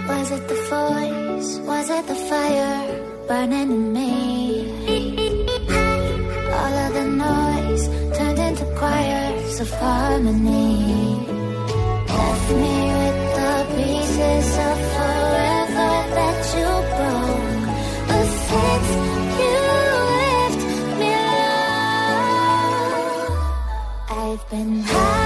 Was it the voice? Was it the fire burning in me? All of the noise turned into choirs of harmony. Left me with the pieces of forever that you broke. But since you left me alone, I've been high.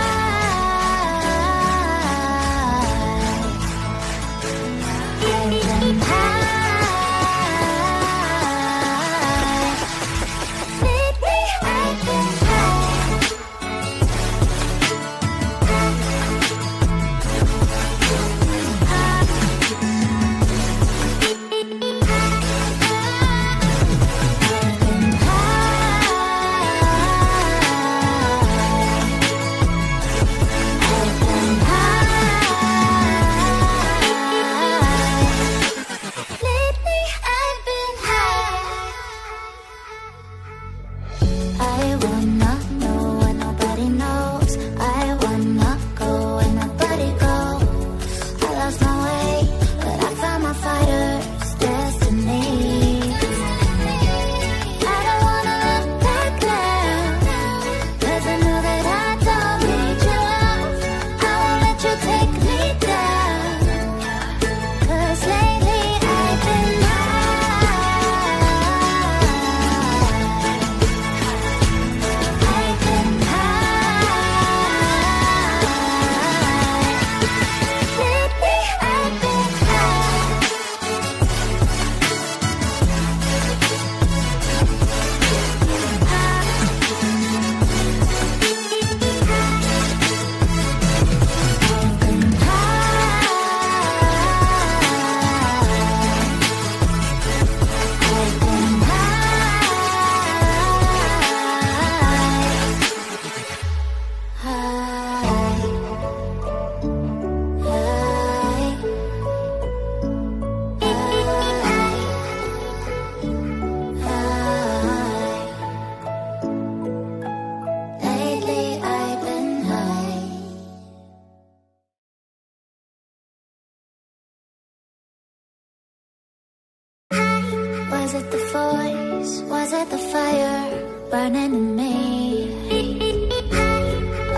Was it the voice? Was it the fire burning in me?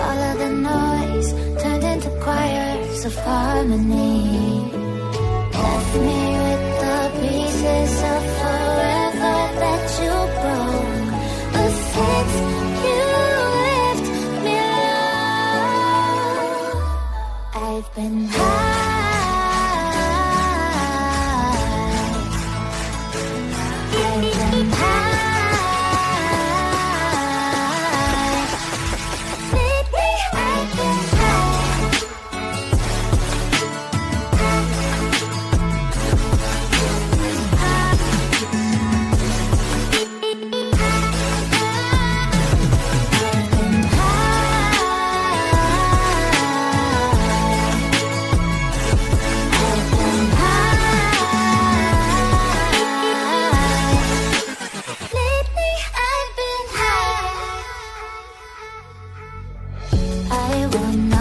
All of the noise turned into choirs of harmony. Left me with the pieces of forever that you broke. But since you left me alone, I've been high. I want